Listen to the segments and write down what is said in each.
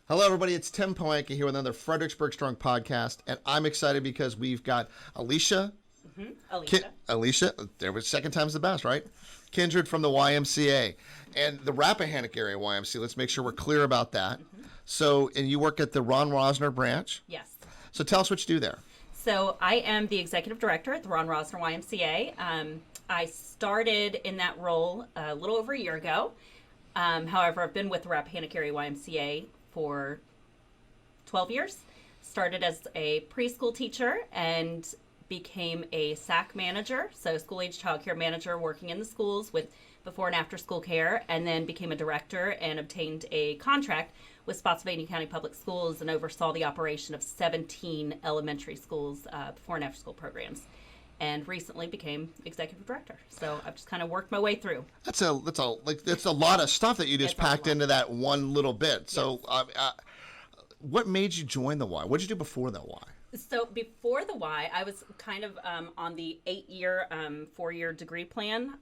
Hello, everybody. It's Tim Pohanka here with another Fredericksburg Strong podcast, and I'm excited because we've got Alicia. Alicia. There was second time's the best, right? Kindred from the YMCA and the Rappahannock area YMCA. Let's make sure we're clear about that. So, and you work at the Ron Rosner branch. Yes. So tell us what you do there. So I am the executive director at the Ron Rosner YMCA. I started in that role a little over a year ago. However, I've been with the Rappahannock area YMCA for 12 years. Started as a preschool teacher and became a SAC manager, so school age child care manager, working in the schools with before and after school care, and then became a director and obtained a contract with Spotsylvania County Public Schools and oversaw the operation of 17 elementary schools before and after school programs, and recently became executive director. So I've just kind of worked my way through. That's a lot of stuff that you just packed into that one little bit. So what made you join the Y? What did you do before the Y? So before the Y, I was kind of on the 8-year, 4-year degree plan.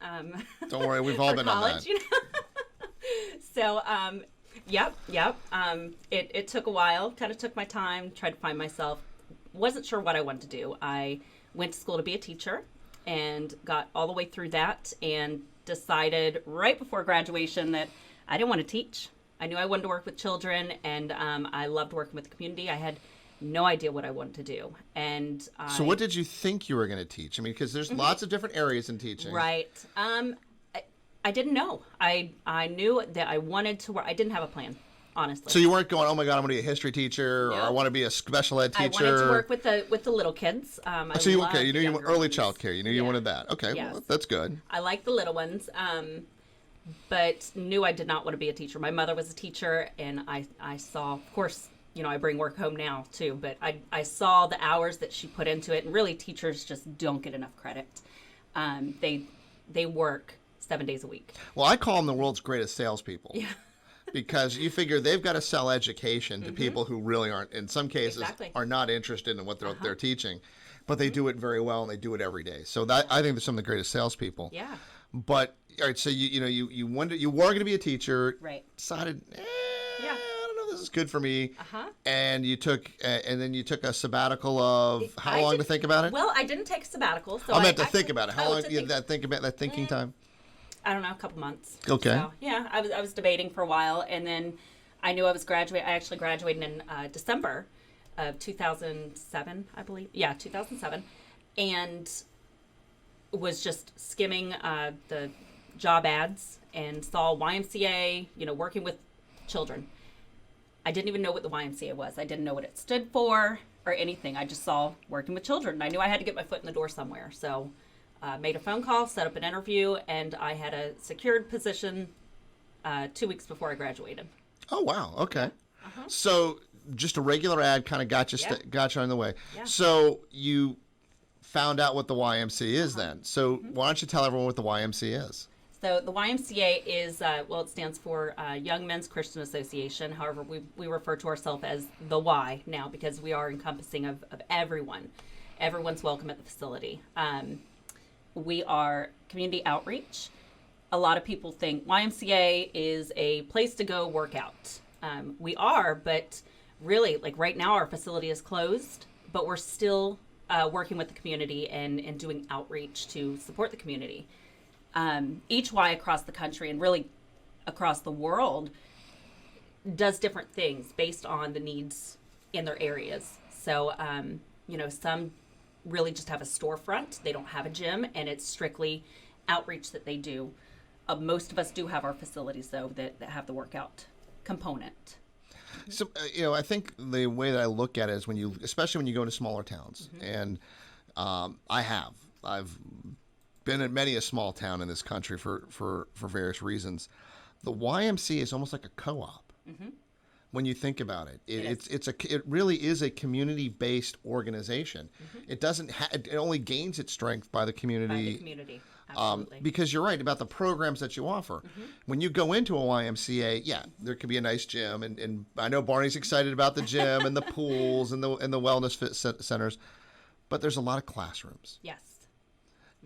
Don't worry, we've all been college, on that. You know? So, yep. It took a while, kind of took my time, tried to find myself. Wasn't sure what I wanted to do. I went to school to be a teacher and got all the way through that and decided right before graduation that I didn't want to teach. I knew I wanted to work with children, and I loved working with the community. I had no idea what I wanted to do. And so what did you think you were going to teach? I mean, because there's lots of different areas in teaching. Right. I didn't know. I knew that I wanted to work. I didn't have a plan, honestly. So you weren't going, oh my God, I'm going to be a history teacher, No. or I want to be a special ed teacher. I wanted to work with the little kids. So you knew you wanted early child care. You knew you Yeah. wanted that. Okay, Yes. well, that's good. I like the little ones, but knew I did not want to be a teacher. My mother was a teacher, and I saw, of course, you know, I bring work home now too, but I saw the hours that she put into it, and really teachers just don't get enough credit. They work 7 days a week. Well, I call them the world's greatest salespeople. Yeah. Because you figure they've got to sell education to people who really aren't, in some cases, are not interested in what they're teaching, but they do it very well and they do it every day. So that I think they're some of the greatest salespeople. Yeah. But all right, so you were going to be a teacher. Right. Decided, Yeah. I don't know, this is good for me. Uh-huh. And then you took a sabbatical of how long to think about it? Well, I didn't take a sabbatical, so I meant to think about it. How long to you had that thinking time? I don't know, a couple months. Okay. So, yeah, I was debating for a while, and then I knew I was graduating. I actually graduated in December of 2007, I believe. Yeah, 2007, and was just skimming the job ads and saw YMCA, working with children. I didn't even know what the YMCA was. I didn't know what it stood for or anything. I just saw working with children. I knew I had to get my foot in the door somewhere, so made a phone call, set up an interview, and I had a secured position 2 weeks before I graduated. Oh, wow. Okay. So just a regular ad kind of got you on the way. Yeah. So you found out what the YMCA is then. So why don't you tell everyone what the YMCA is? So the YMCA is, it stands for Young Men's Christian Association. However, we refer to ourselves as the Y now because we are encompassing of everyone. Everyone's welcome at the facility. We are community outreach. A lot of people think YMCA is a place to go work out. We are, but really, like right now, our facility is closed, but we're still working with the community and doing outreach to support the community. Each Y across the country and really across the world does different things based on the needs in their areas. So, some really just have a storefront. They don't have a gym, and it's strictly outreach that they do. Most of us do have our facilities, though, that have the workout component. So, I think the way that I look at it is especially when you go into smaller towns, and I've been in many a small town in this country for various reasons. The YMCA is almost like a co-op. When you think about it, it really is a community-based organization. It doesn't it only gains its strength by the community. By the community, absolutely. Because you're right about the programs that you offer. When you go into a YMCA, there could be a nice gym, and I know Barney's excited about the gym and the pools and the wellness centers, but there's a lot of classrooms. Yes.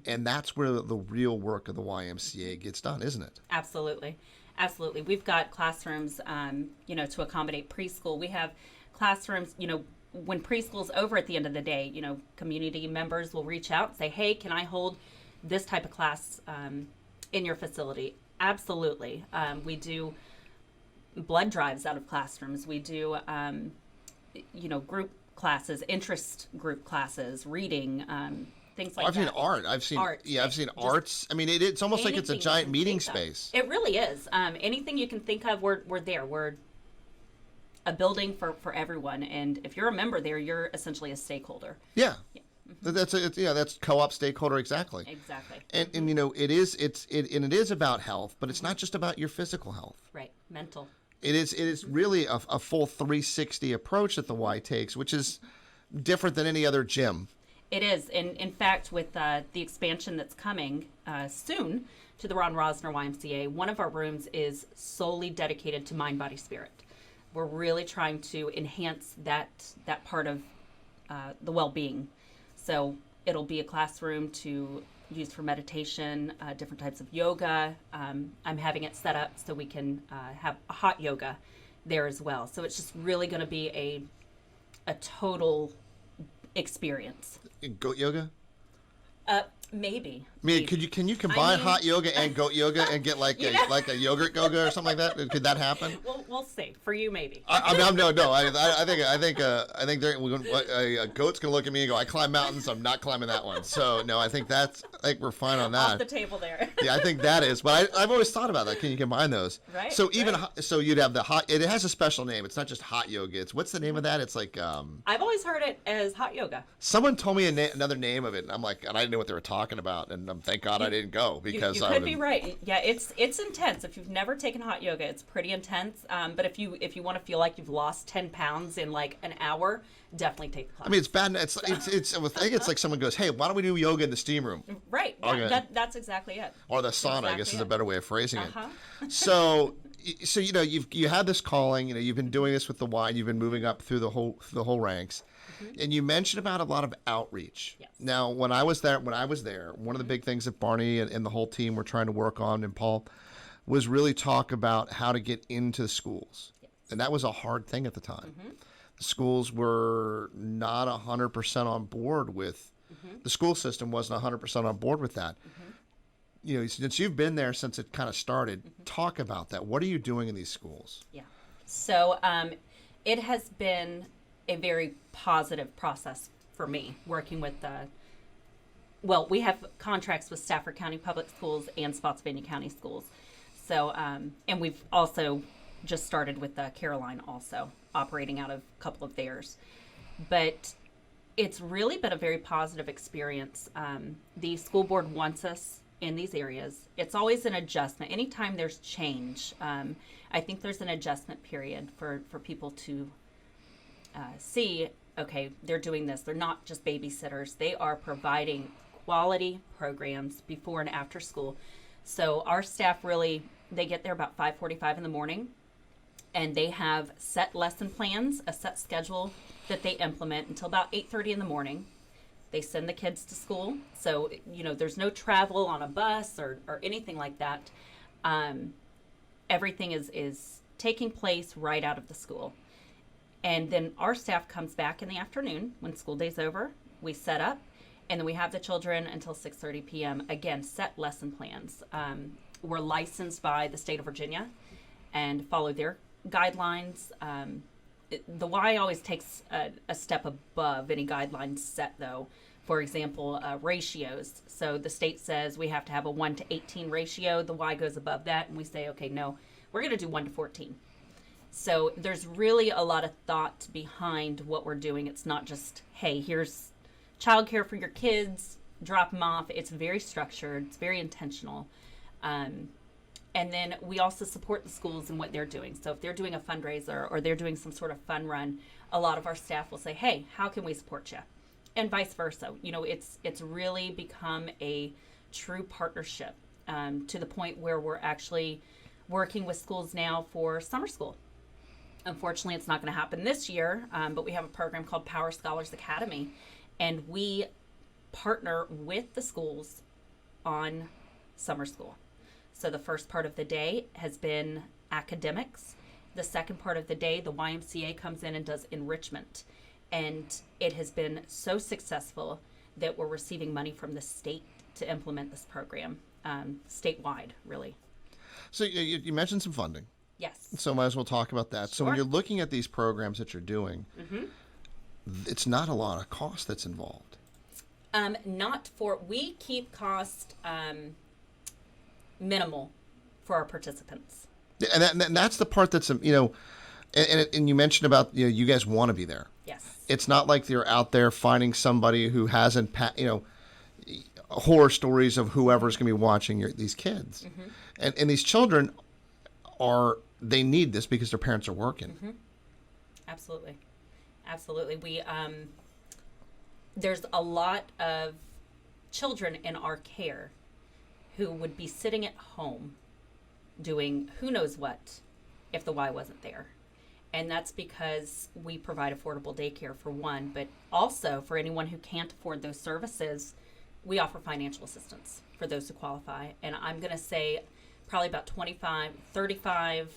And that's where the real work of the YMCA gets done, isn't it? Absolutely. Absolutely. We've got classrooms, to accommodate preschool. We have classrooms, when preschool's over at the end of the day, community members will reach out and say, hey, can I hold this type of class in your facility? Absolutely. We do blood drives out of classrooms. We do, group classes, interest group classes, reading, things like I've that. seen art. I've seen arts. I mean, it's almost like it's a giant meeting space. It really is. Anything you can think of, we're there. We're a building for everyone, and if you're a member there, you're essentially a stakeholder. Yeah. That's co-op stakeholder exactly. Exactly. And it is about health, but it's not just about your physical health. Right. Mental. It is really a full 360 approach that the Y takes, which is different than any other gym. It is. And in fact, with the expansion that's coming soon to the Ron Rosner YMCA, one of our rooms is solely dedicated to mind, body, spirit. We're really trying to enhance that part of the well-being. So it'll be a classroom to use for meditation, different types of yoga. I'm having it set up so we can have a hot yoga there as well. So it's just really going to be a total experience. Goat yoga? Maybe. I mean, can you combine hot yoga and goat yoga and get like a yogurt yoga or something like that? Could that happen? We'll see. For you, maybe. I think a goat's gonna look at me and go, "I climb mountains. I'm not climbing that one." So no, I think we're fine on that. Off the table there. Yeah, I think that is. But I've always thought about that. Can you combine those? Right. So so you'd have the hot. It has a special name. It's not just hot yoga. What's the name of that? It's like. I've always heard it as hot yoga. Someone told me another name of it, and I'm like, and I didn't know what they were talking about, and thank God I didn't go because you could be right. Yeah, it's intense. If you've never taken hot yoga, it's pretty intense. But if you want to feel like you've lost 10 pounds in like an hour, definitely take the class. I mean, it's bad. It's I think it's like someone goes, "Hey, why don't we do yoga in the steam room?" Right. Okay. That's exactly it. Or the sauna, I guess, is a better way of phrasing it. So you had this calling. You've been doing this with the Y. You've been moving up through the whole ranks. And you mentioned about a lot of outreach. Yes. Now, when I was there, one of the big things that Barney and the whole team were trying to work on, and Paul, was really talk about how to get into the schools. Yes. And that was a hard thing at the time. The schools were not 100% on board with, the school system wasn't 100% on board with that. Since you've been there since it kind of started, talk about that. What are you doing in these schools? Yeah. So it has been a very positive process for me working with we have contracts with Stafford County Public Schools and Spotsylvania County Schools. So, and we've also just started with Caroline also operating out of a couple of theirs. But it's really been a very positive experience. The school board wants us in these areas. It's always an adjustment. Anytime there's change, I think there's an adjustment period for people to see, okay, they're doing this. They're not just babysitters. They are providing quality programs before and after school. So our staff they get there about 5:45 in the morning, and they have set lesson plans, a set schedule that they implement until about 8:30 in the morning. They send the kids to school. So, there's no travel on a bus or anything like that. Everything is taking place right out of the school. And then our staff comes back in the afternoon when school day's over. We set up, and then we have the children until 6:30 p.m. Again, set lesson plans. We're licensed by the state of Virginia and follow their guidelines. The Y always takes a step above any guidelines set, though. For example, ratios. So the state says we have to have a 1:18 ratio. The Y goes above that, and we say, okay, no, we're going to do 1:14. So there's really a lot of thought behind what we're doing. It's not just, hey, here's childcare for your kids, drop them off. It's very structured. It's very intentional. And then we also support the schools in what they're doing. So if they're doing a fundraiser or they're doing some sort of fun run, a lot of our staff will say, hey, how can we support you? And vice versa. It's really become a true partnership to the point where we're actually working with schools now for summer school. Unfortunately, it's not going to happen this year, but we have a program called Power Scholars Academy, and we partner with the schools on summer school. So the first part of the day has been academics. The second part of the day, the YMCA comes in and does enrichment. And it has been so successful that we're receiving money from the state to implement this program, statewide, really. So you mentioned some funding. Yes. So might as well talk about that. Sure. So when you're looking at these programs that you're doing, it's not a lot of cost that's involved. We keep cost minimal for our participants. And that's the part that's, and you mentioned about, you guys want to be there. Yes. It's not like you're out there finding somebody who hasn't, horror stories of whoever's going to be watching these kids. And these children they need this because their parents are working. Absolutely. Absolutely. We, there's a lot of children in our care who would be sitting at home doing who knows what if the Y wasn't there. And that's because we provide affordable daycare for one, but also for anyone who can't afford those services, we offer financial assistance for those who qualify. And I'm going to say probably about 35,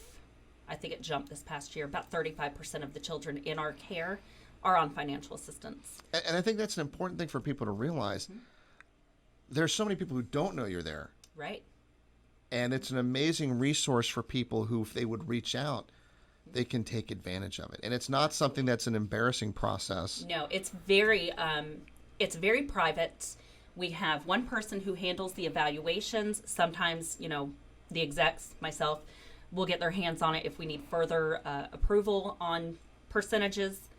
I think it jumped this past year, about 35% of the children in our care are on financial assistance. And I think that's an important thing for people to realize. There's so many people who don't know you're there. Right. And it's an amazing resource for people who, if they would reach out, they can take advantage of it. And it's not something that's an embarrassing process. No, it's very private. We have one person who handles the evaluations. Sometimes, the execs, myself, will get their hands on it if we need further approval on percentages.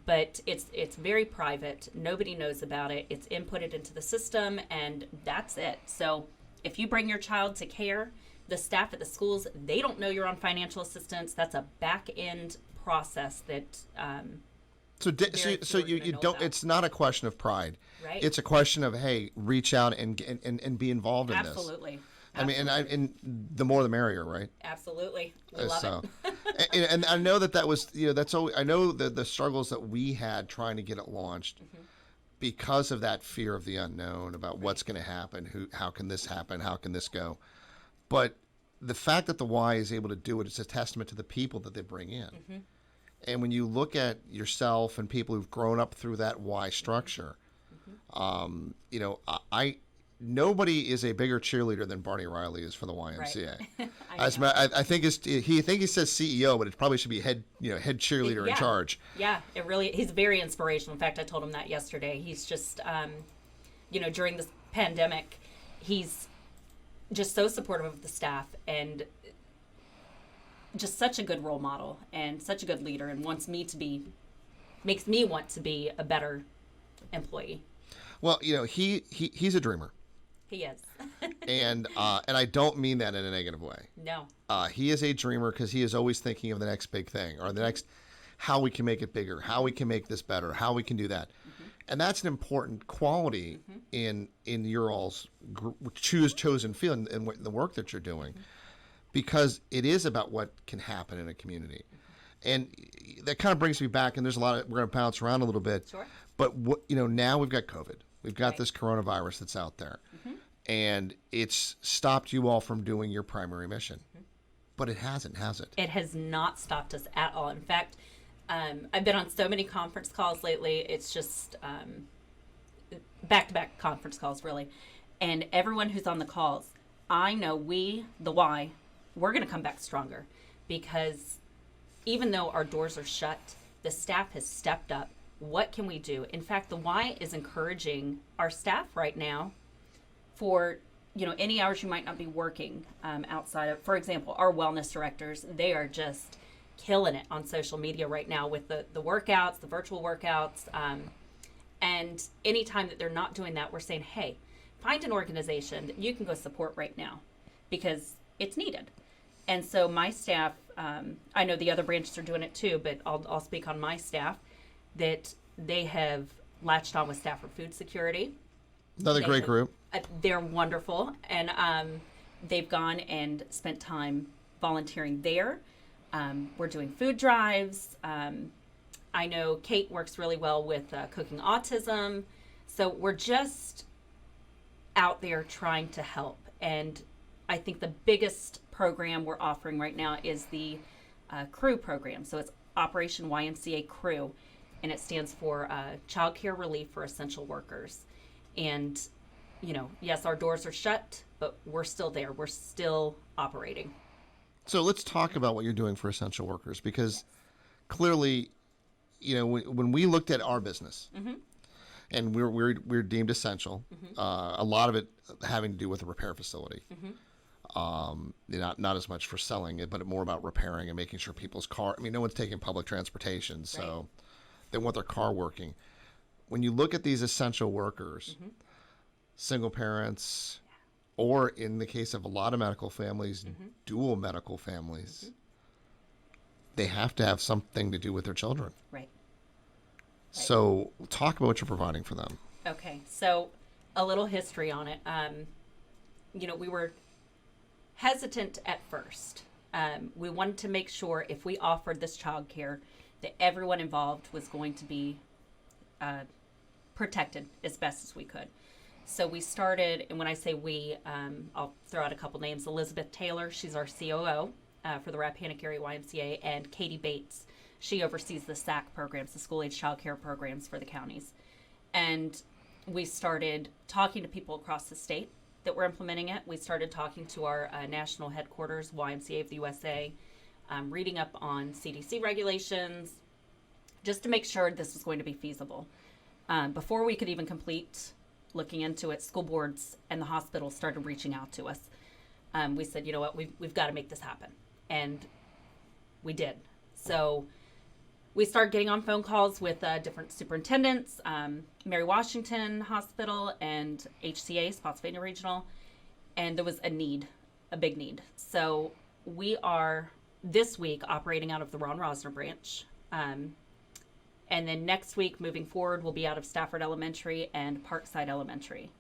But it's very private. Nobody knows about it. It's inputted into the system, and that's it. So if you bring your child to care, the staff at the schools, they don't know you're on financial assistance. That's a back end process that. So you don't. About. It's not a question of pride. Right. It's a question of, hey, reach out and be involved in this. Absolutely. I mean, and the more the merrier, right? Absolutely. We love it. and I know that was, that's always, I know the struggles that we had trying to get it launched because of that fear of the unknown about what's going to happen, how can this happen, how can this go. But the fact that the Y is able to do it, it's a testament to the people that they bring in. And when you look at yourself and people who've grown up through that Y structure, nobody is a bigger cheerleader than Barney Riley is for the YMCA. Right. I think he says CEO, but it probably should be head cheerleader in charge. Yeah, he's very inspirational. In fact, I told him that yesterday. He's just, during this pandemic, he's just so supportive of the staff and just such a good role model and such a good leader, and makes me want to be a better employee. Well, he's a dreamer. He is. and I don't mean that in a negative way. No. He is a dreamer because he is always thinking of the next big thing or the next, how we can make it bigger, how we can make this better, how we can do that. And that's an important quality in your all's chosen field and the work that you're doing, because it is about what can happen in a community. And that kind of brings me back, and there's a lot of, we're going to bounce around a little bit. Sure. But now we've got COVID. We've got this coronavirus that's out there. And it's stopped you all from doing your primary mission. But it hasn't, has it? It has not stopped us at all. In fact, I've been on so many conference calls lately. It's just back-to-back conference calls, really. And everyone who's on the calls, I know the Y, we're going to come back stronger. Because even though our doors are shut, the staff has stepped up. What can we do? In fact, the Y is encouraging our staff right now for, any hours you might not be working outside of, for example, our wellness directors, they are just killing it on social media right now with the workouts, the virtual workouts. And anytime that they're not doing that, we're saying, hey, find an organization that you can go support right now because it's needed. And so my staff, I know the other branches are doing it too, but I'll speak on my staff, that they have latched on with Stafford Food Security. Another great group. They're wonderful. And they've gone and spent time volunteering there. We're doing food drives. I know Kate works really well with Cooking Autism. So we're just out there trying to help. And I think the biggest program we're offering right now is the CREW program. So it's Operation YMCA CREW, and it stands for Child Care Relief for Essential Workers. And, yes, our doors are shut, but we're still there. We're still operating. So let's talk about what you're doing for essential workers, because clearly, when we looked at our business, and we're deemed essential, a lot of it having to do with a repair facility. Not as much for selling it, but more about repairing and making sure people's car. I mean, no one's taking public transportation, so they want their car working. When you look at these essential workers, single parents, or in the case of a lot of medical families, dual medical families, they have to have something to do with their children. Right. So talk about what you're providing for them. Okay, so a little history on it. We were hesitant at first. We wanted to make sure if we offered this child care that everyone involved was going to be protected as best as we could. So we started, and when I say we, I'll throw out a couple names. Elizabeth Taylor, she's our COO for the Rappahannock Area YMCA, and Katie Bates, she oversees the SAC programs, the school-age child care programs for the counties. And we started talking to people across the state that were implementing it. We started talking to our national headquarters, YMCA of the USA, reading up on CDC regulations, just to make sure this was going to be feasible. Before we could even complete looking into it, school boards and the hospital started reaching out to us. We said, you know what, we've got to make this happen. And we did. So we started getting on phone calls with different superintendents, Mary Washington Hospital and HCA, Spotsylvania Regional, and there was a big need. So we are this week operating out of the Ron Rosner branch. And then next week, moving forward, we'll be out of Stafford Elementary and Parkside Elementary.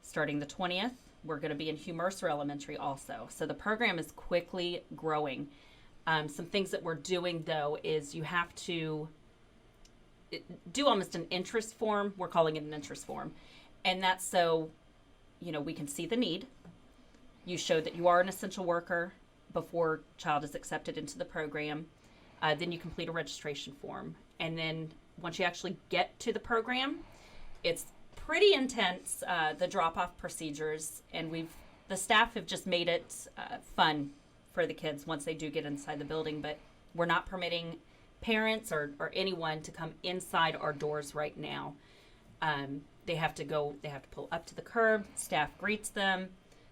Starting the 20th, we're going to be in Hugh Mercer Elementary also. So the program is quickly growing. Some things that we're doing, though, is you have to do almost an interest form. We're calling it an interest form. And that's so, we can see the need. You show that you are an essential worker before child is accepted into the program. Then you complete a registration form. And then once you actually get to the program, it's pretty intense, the drop-off procedures. And the staff have just made it fun for the kids once they do get inside the building. But we're not permitting parents or anyone to come inside our doors right now. They have to pull up to the curb. Staff greets them.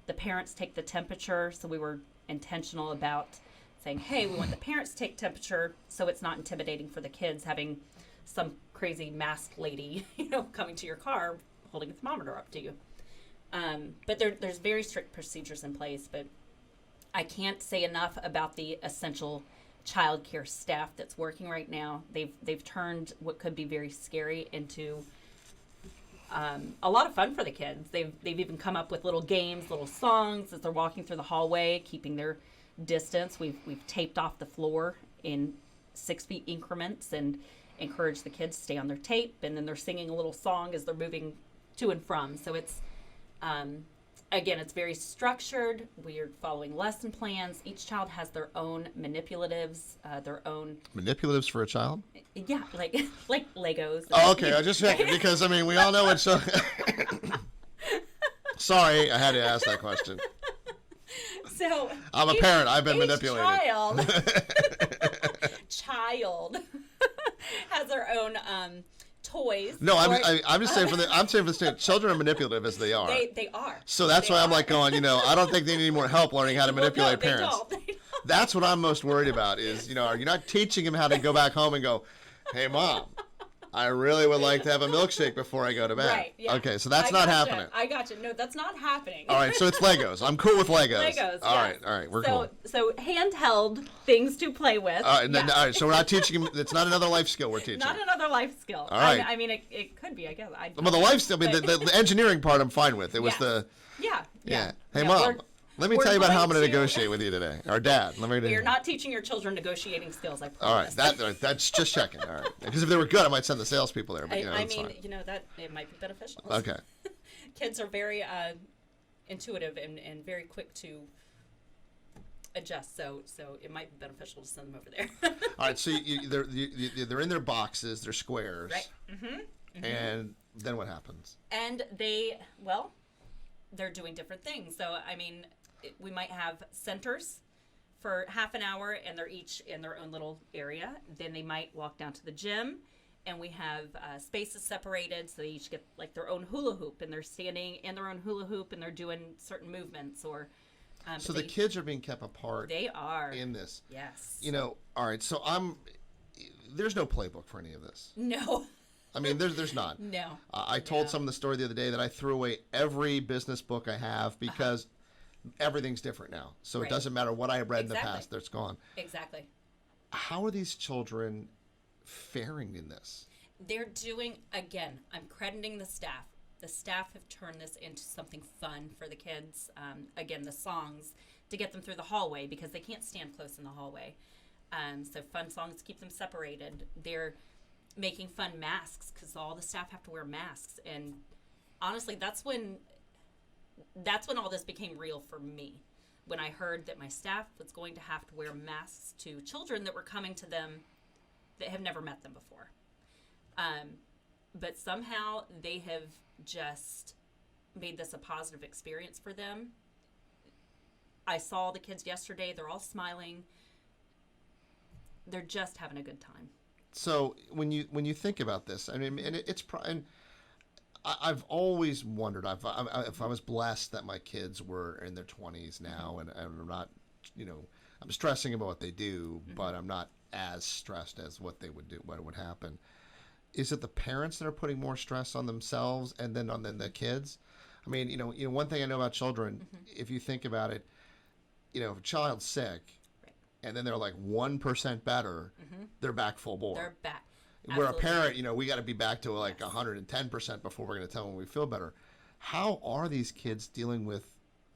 The parents take the temperature. So we were intentional about saying, hey, we want the parents to take temperature so it's not intimidating for the kids having some crazy masked lady, coming to your car holding a thermometer up to you. But there's very strict procedures in place, but I can't say enough about the essential child care staff that's working right now. They've turned what could be very scary into a lot of fun for the kids. They've even come up with little games, little songs as they're walking through the hallway, keeping their distance. We've taped off the floor in 6 feet increments and encourage the kids to stay on their tape, and then they're singing a little song as they're moving to and from. So it's again, it's very structured. We're following lesson plans. Each child has their own manipulatives, Manipulatives for a child? Yeah, like Legos. Oh, okay. I just checking because we all know it's so. Sorry, I had to ask that question. So I'm a parent. I've been manipulated. Child has their own toys. No, I'm just saying I'm saying for the student, children are manipulative as they are. They are. So that's why I'm like going. I don't think they need any more help learning how to manipulate parents. They don't. That's what I'm most worried about. Is are you not teaching them how to go back home and go, hey mom, I really would like to have a milkshake before I go to bed. Right. Yeah. Okay, so that's not happening. I gotcha. No, that's not happening. All right, so it's Legos. I'm cool with Legos. Legos. All yes. right, we're cool. So handheld things to play with. All right, so we're not teaching them. It's not another life skill we're teaching. Not another life skill. All right. I mean, it could be. I guess. Well, the life skill. The engineering part I'm fine with. It was the. Yeah. Hey mom. Let me tell you about how I'm going to negotiate with you today. Or Dad. You're not teaching your children negotiating skills, I All promise. right, that's just checking. All right. Because if they were good, I might send the salespeople there. But, I mean, fine. that it might be beneficial. Okay. Kids are very intuitive and very quick to adjust. So it might be beneficial to send them over there. All right, so they're in their boxes, they're squares. Right. Mm-hmm. Mm-hmm. And then what happens? And they're doing different things. So, I mean, we might have centers for half an hour, and they're each in their own little area. Then they might walk down to the gym, and we have spaces separated, so they each get like their own hula hoop, and they're standing in their own hula hoop, and they're doing certain movements. Or so the kids are being kept apart. They are in this. Yes. All right. So there's no playbook for any of this. No. I mean, there's not. No. I told someone the story the other day that I threw away every business book I have because everything's different now. So Right. it doesn't matter what I read in the past; that's gone. Exactly. How are these children faring in this? They're doing, again, I'm crediting the staff. The staff have turned this into something fun for the kids. Again, the songs to get them through the hallway because they can't stand close in the hallway. So fun songs to keep them separated. They're making fun masks because all the staff have to wear masks. And honestly, that's when all this became real for me. When I heard that my staff was going to have to wear masks to children that were coming to them that have never met them before. But somehow they have just made this a positive experience for them. I saw the kids yesterday. They're all smiling. They're just having a good time. So when you think about this, I mean, and I've always wondered if I was blessed that my kids were in their 20s now, and I'm not, I'm stressing about what they do, but I'm not as stressed as what they would do, what would happen. Is it the parents that are putting more stress on themselves and then on the kids? I mean, one thing I know about children, if you think about it, if a child's sick, and then they're like 1% better, they're back full bore. They're back. Where a parent, we got to be back to like 110% before we're going to tell them we feel better. How are these kids dealing with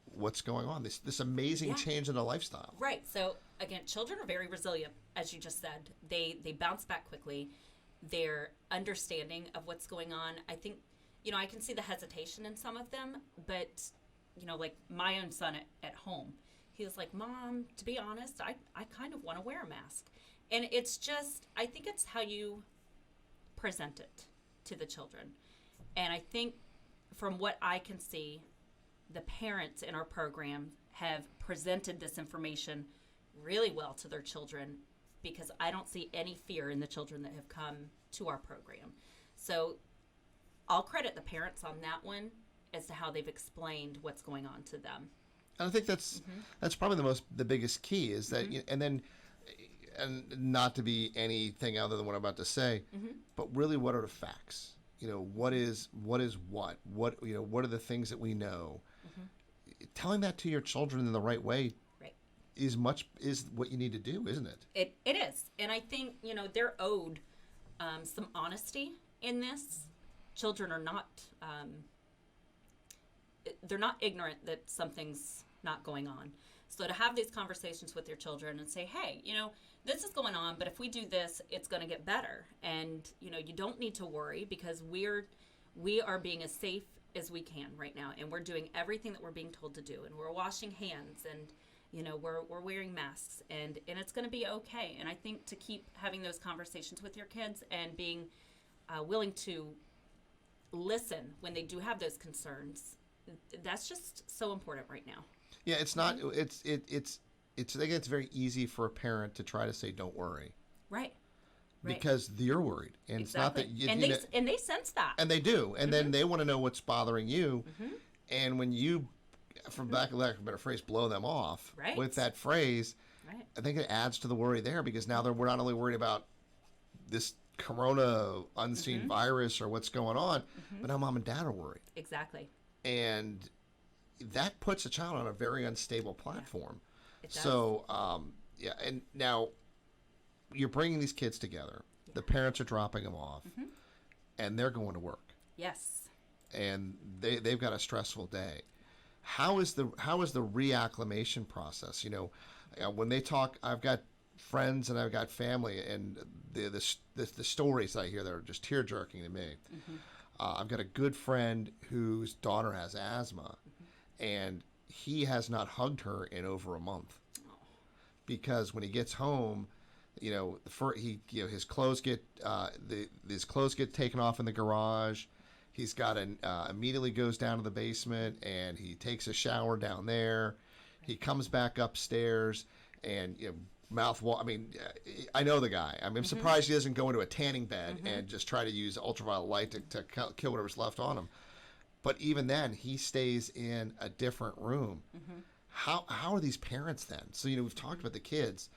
what's going on? This amazing change in the lifestyle. Right. So again, children are very resilient, as you just said. They bounce back quickly. They're understanding of what's going on. I think, I can see the hesitation in some of them, but like my own son at home, he was like, Mom, to be honest, I kind of want to wear a mask. And it's just, I think it's how you present it to the children. And I think from what I can see, the parents in our program have presented this information really well to their children because I don't see any fear in the children that have come to our program. So I'll credit the parents on that one as to how they've explained what's going on to them. And I think that's probably the biggest key is that, and not to be anything other than what I'm about to say, but really what are the facts? What is what? What are the things that we know? Telling that to your children in the right way is what you need to do, isn't it? It is. And I think, they're owed some honesty in this. Children are not, they're not ignorant that something's not going on. So to have these conversations with your children and say, hey, this is going on, but if we do this, it's going to get better. And, you don't need to worry because we are being as safe as we can right now. And we're doing everything that we're being told to do. And we're washing hands and, we're wearing masks and it's going to be okay. And I think to keep having those conversations with your kids and being willing to listen when they do have those concerns, that's just so important right now. Yeah, it's not. It's. I think it's very easy for a parent to try to say, "Don't worry," right? Because you're worried, and exactly. it's not that. And they sense that, and they do, and then they want to know what's bothering you, and when you, from lack of a better phrase, blow them off with that phrase, I think it adds to the worry there because now we're not only worried about this corona unseen virus or what's going on, but now mom and dad are worried. Exactly. And that puts a child on a very unstable platform. It does. So, and now you're bringing these kids together. The parents are dropping them off, and they're going to work. Yes. And they've got a stressful day. How is the reacclimation process? When they talk, I've got friends and I've got family, and the stories I hear that are just tear jerking to me. I've got a good friend whose daughter has asthma, and he has not hugged her in over a month because when he gets home, his clothes get his clothes get taken off in the garage. He's got immediately goes down to the basement and he takes a shower down there. He comes back upstairs and I mean, I know the guy. I mean, I'm surprised he doesn't go into a tanning bed and just try to use ultraviolet light to kill whatever's left on him. But even then, he stays in a different room. How are these parents then? So we've talked about the kids.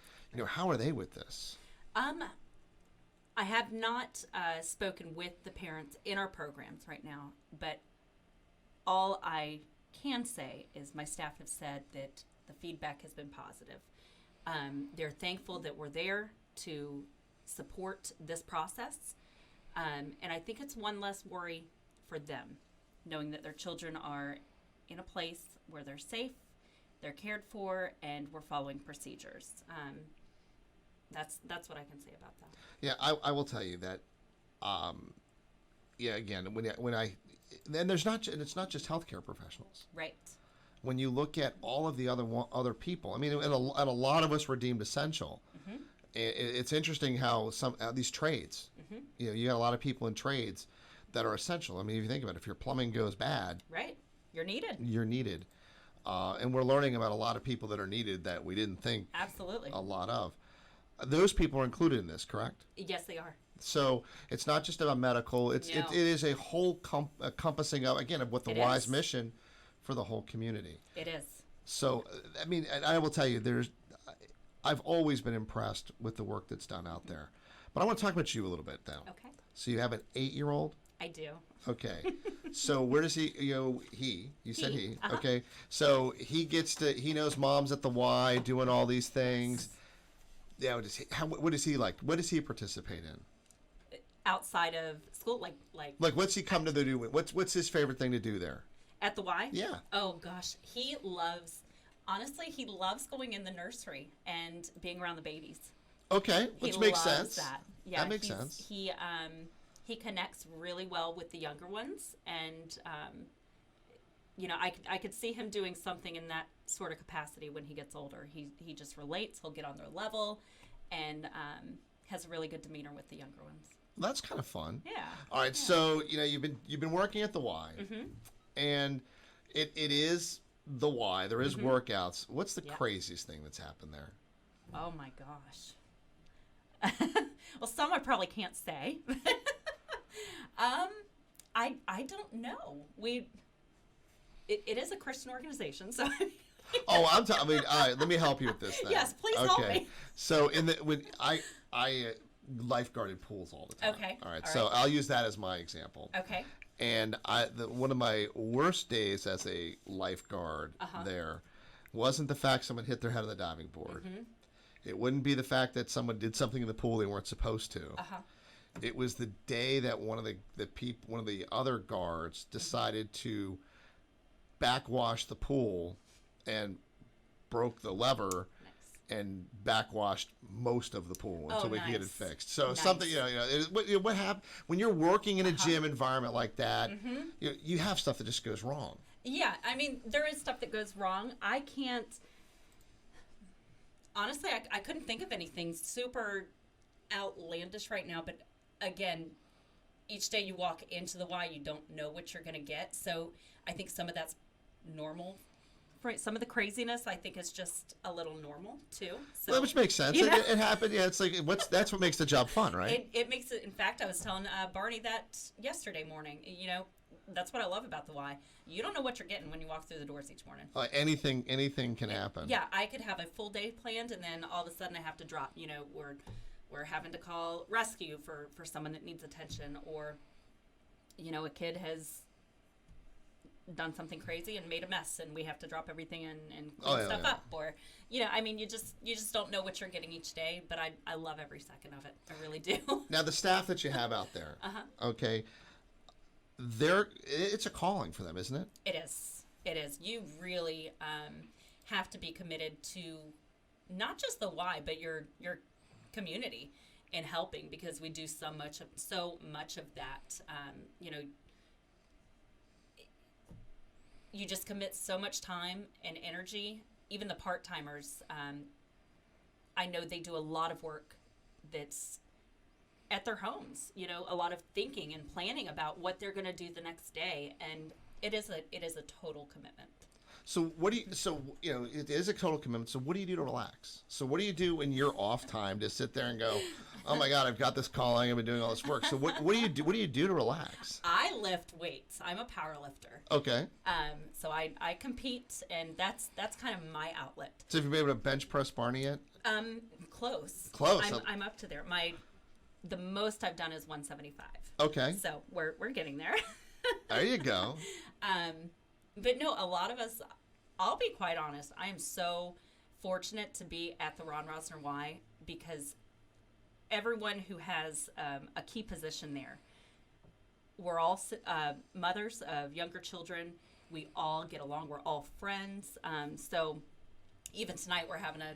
How are they with this? I have not spoken with the parents in our programs right now, but all I can say is my staff have said that the feedback has been positive. They're thankful that we're there to support this process. And I think it's one less worry for them, knowing that their children are in a place where they're safe, they're cared for, and we're following procedures. That's what I can say about that. Yeah, I will tell you that. Again, it's not just healthcare professionals. Right. When you look at all of the other people, I mean, and a lot of us were deemed essential. It's interesting how these trades, you got a lot of people in trades that are essential. I mean, if you think about it, if your plumbing goes bad, right, you're needed. You're needed, and we're learning about a lot of people that are needed that we didn't think absolutely a lot of. Those people are included in this, correct? Yes, they are. So it's not just about medical. It is a whole encompassing of what the Y's mission for the whole community. It is. So I mean, and I will tell you, I've always been impressed with the work that's done out there. But I want to talk about you a little bit now. Okay. So you have an 8-year-old? I do. Okay. So where does he, you said he. Okay. So he knows mom's at the Y doing all these things. Yeah. What does he like? What does he participate in? Outside of school, like what's he come to do? What's his favorite thing to do there? At the Y? Yeah. Oh gosh, he loves going in the nursery and being around the babies. Okay, which makes sense. That. Yeah, that makes sense. He connects really well with the younger ones, and I could see him doing something in that sort of capacity when he gets older. He just relates. He'll get on their level, and has a really good demeanor with the younger ones. That's kind of fun. Yeah. All right, so you've been working at the Y, and it is the Y. There is workouts. What's the craziest thing that's happened there? Oh my gosh. Well, some I probably can't say. I don't know. It is a Christian organization, so. Oh, all right. Let me help you with this then. Yes, please help me. So I lifeguarded pools all the time. Okay. All right. So I'll use that as my example. Okay. And one of my worst days as a lifeguard there wasn't the fact someone hit their head on the diving board. It wouldn't be the fact that someone did something in the pool they weren't supposed to. It was the day that one of the other guards decided to backwash the pool and broke the lever and backwashed most of the pool until we could get it fixed. So something, what happened when you're working in a gym environment like that? You have stuff that just goes wrong. Yeah, I mean, there is stuff that goes wrong. I can't. Honestly, I couldn't think of anything super outlandish right now. But again, each day you walk into the Y, you don't know what you're going to get. So I think some of that's normal. Right. Some of the craziness, I think, is just a little normal too. So, well, which makes sense. It happened. Yeah, it's like that's what makes the job fun, right? It makes it. In fact, I was telling Barney that yesterday morning. That's what I love about the Y. You don't know what you're getting when you walk through the doors each morning. Anything can happen. Yeah, I could have a full day planned, and then all of a sudden I have to drop. We're having to call rescue for someone that needs attention, or a kid has done something crazy and made a mess, and we have to drop everything and clean stuff up, or you just don't know what you're getting each day. But I love every second of it. I really do. Now the staff that you have out there, okay. It's a calling for them, isn't it? It is. You really have to be committed to not just the Y, but your community in helping, because we do so much of that. you just commit so much time and energy. Even the part-timers, I know they do a lot of work that's at their homes, you know, a lot of thinking and planning about what they're going to do the next day. And it is a total commitment. So it is a total commitment. So what do you do to relax? So what do you do in your off time to sit there and go, oh my God, I've got this calling, I've been doing all this work. So what do you do? What do you do to relax? I lift weights. I'm a power lifter. Okay. So I compete, and that's kind of my outlet. So have you been able to bench press Barney yet? Close. Close. I'm up to there. The most I've done is 175. Okay. So we're getting there. There you go. But no, a lot of us, I'll be quite honest, I am so fortunate to be at the Ron Rosner Y, because everyone who has a key position there, we're all mothers of younger children. We all get along. We're all friends. So even tonight we're having a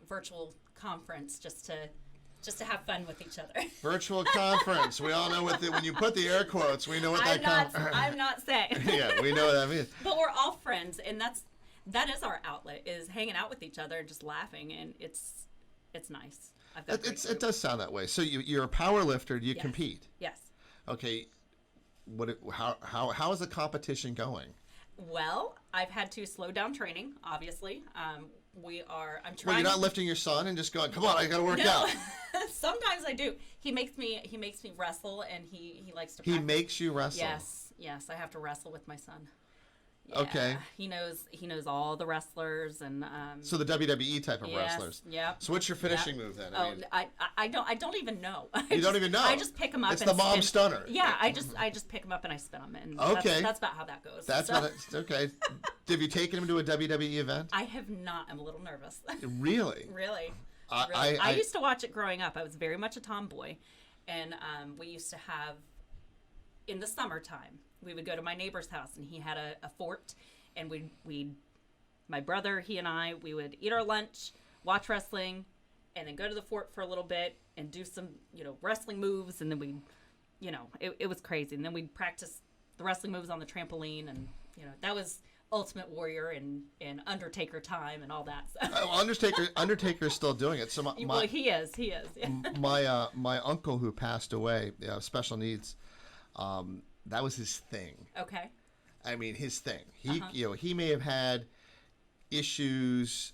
virtual conference just to have fun with each other. Virtual conference. We all know when you put the air quotes, we know what I'm not saying. Yeah, we know what that means. But we're all friends, and that is our outlet, is hanging out with each other and just laughing, and it's nice. It does sound that way. So you're a power lifter. Do you Yes. compete? Yes. Okay. How is the competition going? Well, I've had to slow down training, obviously. I'm trying. Well, you're not lifting your son and just going, come on, I got to work out. Sometimes I do. He makes me wrestle, and he likes to He practice. makes you wrestle? Yes, I have to wrestle with my son. Yeah, okay. He knows all the wrestlers, and so the WWE type of wrestlers. Yep. So what's your finishing move then? I don't even know. You don't even know. I just pick him up. It's the mom stunner. Yeah, I just pick him up and I spin him, and okay. That's about how that goes. Okay. Have you taken him to a WWE event? I have not. I'm a little nervous. Really? Really. I used to watch it growing up. I was very much a tomboy, and we used to have, in the summertime, we would go to my neighbor's house, and he had a fort, and my brother, he and I, we would eat our lunch, watch wrestling, and then go to the fort for a little bit and do some, wrestling moves, and then it was crazy. And then we'd practice the wrestling moves on the trampoline, and that was Ultimate Warrior and Undertaker time and all that. So. Undertaker's still doing it. So well, he is. Yeah. my uncle who passed away, special needs. That was his thing. Okay. I mean, his thing. He may have had issues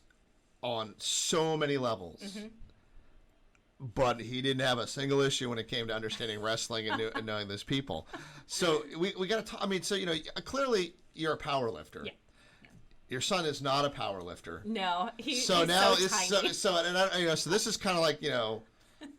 on so many levels, but he didn't have a single issue when it came to understanding wrestling and knowing those people. So we got to talk. I mean, so clearly you're a power lifter. Yeah. Your son is not a power lifter. No, he's so now so tiny. So this is kind of like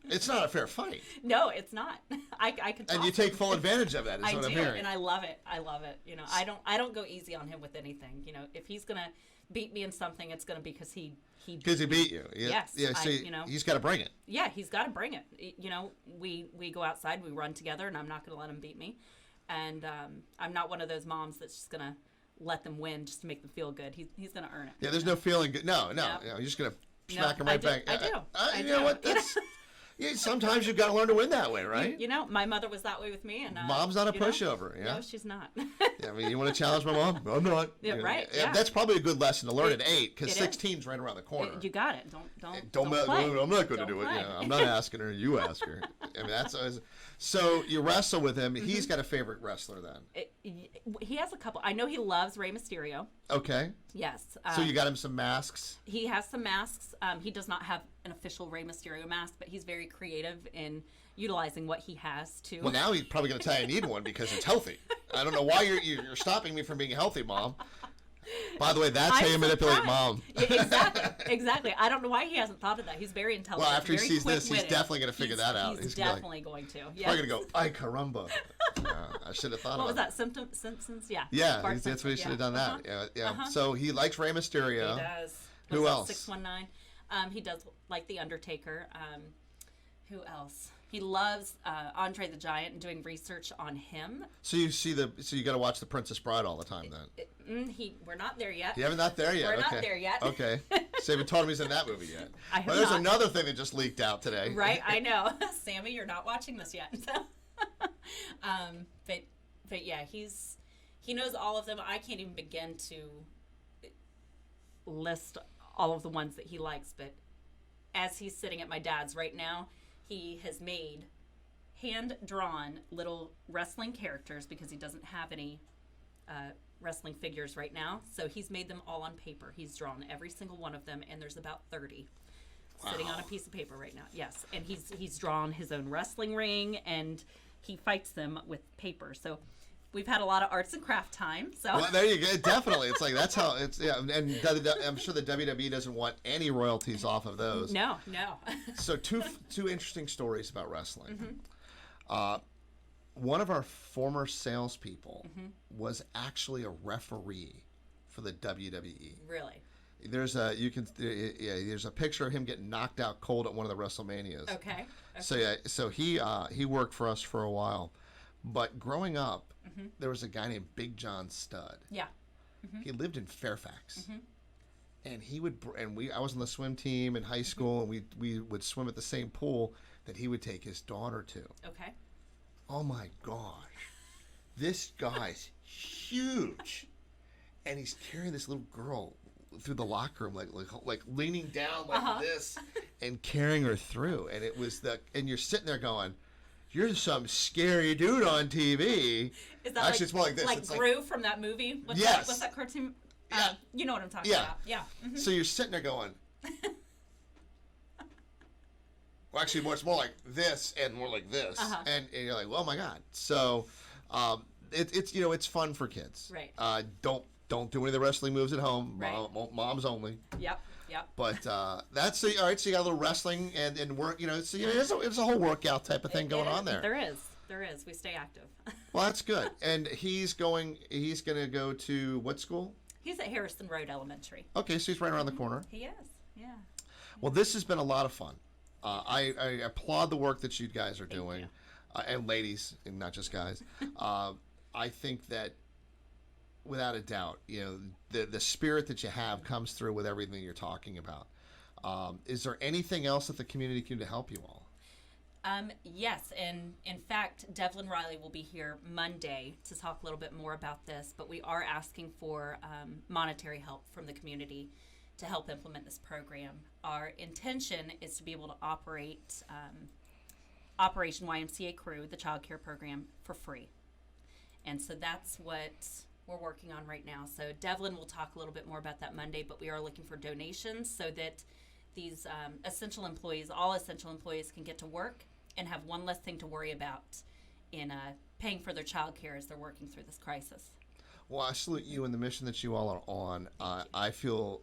it's not a fair fight. No, it's not. I could. And you take full advantage of that. Is what I'm hearing. And I love it. I don't go easy on him with anything. If he's gonna beat me in something, it's gonna be because he beat you. Yes. Yeah. So he's got to bring it. Yeah, he's got to bring it. We go outside, we run together, and I'm not gonna let him beat me. And I'm not one of those moms that's just gonna let them win just to make them feel good. He's gonna earn it. Yeah. There's no feeling good. No. You're just gonna smack him right back. I do. You know what? That's. Yeah, sometimes you've got to learn to win that way, right? My mother was that way with me, and mom's not a pushover. Yeah, no, she's not. Yeah, I mean, you want to challenge my mom? I'm not. Yeah, right. Yeah. That's probably a good lesson to learn at 8, because 16's right around the corner. You got it. Don't play. I'm not going to Don't do play. it. I'm not asking her. You ask her. I mean, that's always, so you wrestle with him. He's got a favorite wrestler then. He has a couple. I know he loves Rey Mysterio. Okay. Yes. So you got him some masks. He has some masks. He does not have an official Rey Mysterio mask, but he's very creative in utilizing what he has to. Well, now he's probably going to tell you I need one because it's healthy. I don't know why you're stopping me from being healthy, Mom. By the way, that's how you manipulate Mom. Yeah, exactly. I don't know why he hasn't thought of that. He's very intelligent. Well, after he sees this, he's definitely going to figure that out. He's definitely going to. He's probably going to go, ay caramba. I should have thought what about was that? Simpsons? Yeah. Yeah, that's what he should have done that. Yeah. So he likes Rey Mysterio. He does. Who else? 619. He does like the Undertaker. Who else? He loves Andre the Giant and doing research on him. So you got to watch The Princess Bride all the time then. We're not there yet. You haven't not there yet. We're not there yet. Okay. So you haven't told him he's in that movie yet. Well, there's another thing that just leaked out today. Right, I know. Sammy, you're not watching this yet. But yeah, He knows all of them. I can't even begin to list all of the ones that he likes, but as he's sitting at my dad's right now, he has made hand-drawn little wrestling characters because he doesn't have any wrestling figures right now. So he's made them all on paper. He's drawn every single one of them, and there's about 30 sitting on a piece of paper right now. Yes, and he's drawn his own wrestling ring, and he fights them with paper. So we've had a lot of arts and craft time. So well, there you go. Definitely, it's like that's how it's. Yeah, and I'm sure the WWE doesn't want any royalties off of those. No. So two interesting stories about wrestling. One of our former salespeople was actually a referee for the WWE. Really? There's a picture of him getting knocked out cold at one of the WrestleManias. Okay. So he worked for us for a while, but growing up, there was a guy named Big John Studd. Yeah. He lived in Fairfax, and I was on the swim team in high school, and we would swim at the same pool that he would take his daughter to. Okay. Oh my gosh, this guy's huge, and he's carrying this little girl through the locker room, like leaning down like this, and carrying her through. And it was and you're sitting there going, "You're some scary dude on TV." Is that actually it's more like this? Like it's Gru from that movie? What's that cartoon? Yeah. You know what I'm talking about? Yeah. So you're sitting there going. Well, actually, it's more like this and more like this, and you're like, "Oh my god!" So, it's fun for kids. Right. Don't do any of the wrestling moves at home. Right. Mom's only. Yep. But that's all right. So you got a little wrestling and work. So it's a whole workout type of thing going on there. There is. We stay active. Well, that's good. And he's going to go to what school? He's at Harrison Road Elementary. Okay, so he's right around the corner. He is. Yeah. Well, this has been a lot of fun. I applaud the work that you guys are doing, and ladies, and not just guys. I think that, without a doubt, the spirit that you have comes through with everything you're talking about. Is there anything else that the community can do to help you all? Yes, and in fact, Devlin Riley will be here Monday to talk a little bit more about this, but we are asking for monetary help from the community to help implement this program. Our intention is to be able to operate Operation YMCA Crew, the child care program, for free. And so that's what we're working on right now. So Devlin will talk a little bit more about that Monday, but we are looking for donations so that these all essential employees can get to work and have one less thing to worry about in paying for their child care as they're working through this crisis. Well, I salute you and the mission that you all are on. I feel,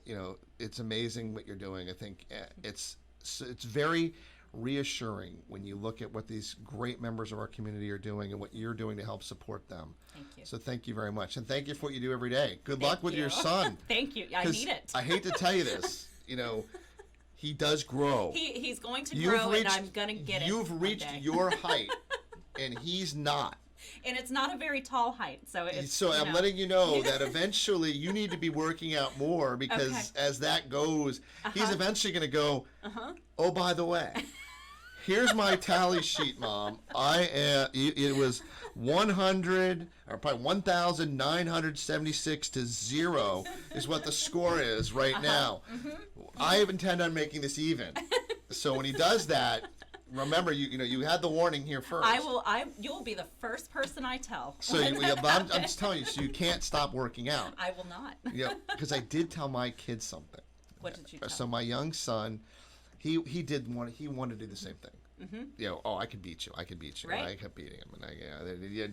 it's amazing what you're doing. I think it's very reassuring when you look at what these great members of our community are doing and what you're doing to help support them. Thank you. So thank you very much. And thank you for what you do every day. Good luck with your son. Thank you. I need it. I hate to tell you this, he does grow. He's going to grow, and I'm going to get it. You've reached your height, and he's not. And it's not a very tall height, so it's. So I'm letting you know that eventually you need to be working out more because as that goes, he's eventually going to go. Oh, by the way, here's my tally sheet, Mom. It was 100 or probably 1,976 to 0 is what the score is right now. I intend on making this even. So when he does that. Remember, you had the warning here first. You'll be the first person I tell. So I'm just telling you, so you can't stop working out. I will not. Because I did tell my kids something. What did you tell? So my young son, he wanted to do the same thing. I could beat you. I Right. I kept beating him, and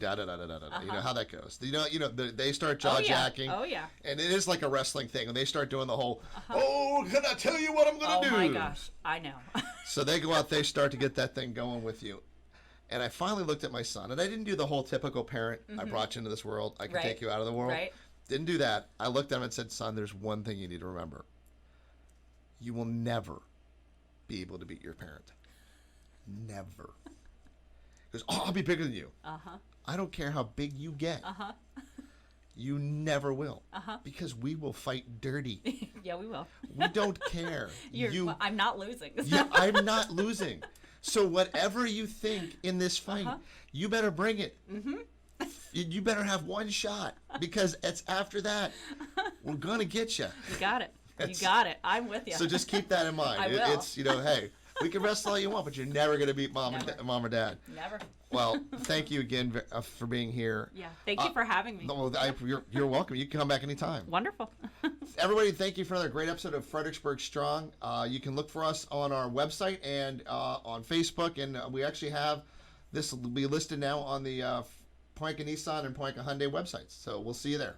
da da da da da da. You know how that goes. They start jaw jacking. Oh yeah. And it is like a wrestling thing, and they start doing the whole. Oh, can I tell you what I'm gonna do? Oh my gosh, I know. So they go out, they start to get that thing going with you. And I finally looked at my son, and I didn't do the whole typical parent, I brought you into this world, I can take you out of the world. Right. Didn't do that. I looked at him and said, son, there's one thing you need to remember. You will never be able to beat your parent. Never. He goes, I'll be bigger than you. I don't care how big you get. You never will. Because we will fight dirty. Yeah, we will. We don't care. I'm not losing. I'm not losing. So whatever you think in this fight, you better bring it. You better have one shot because it's after that we're gonna get you. You got it. You got it. I'm with you. So just keep that in mind. I will. It's hey, we can wrestle all you want, but you're never gonna beat mom or dad. Never. Well, thank you again for being here. Yeah, thank you for having me. Well, you're welcome. You can come back anytime. Wonderful. Everybody, thank you for another great episode of Fredericksburg Strong. You can look for us on our website and on Facebook, and we actually have this will be listed now on the Pohanka Nissan and Pohanka Hyundai websites. So we'll see you there.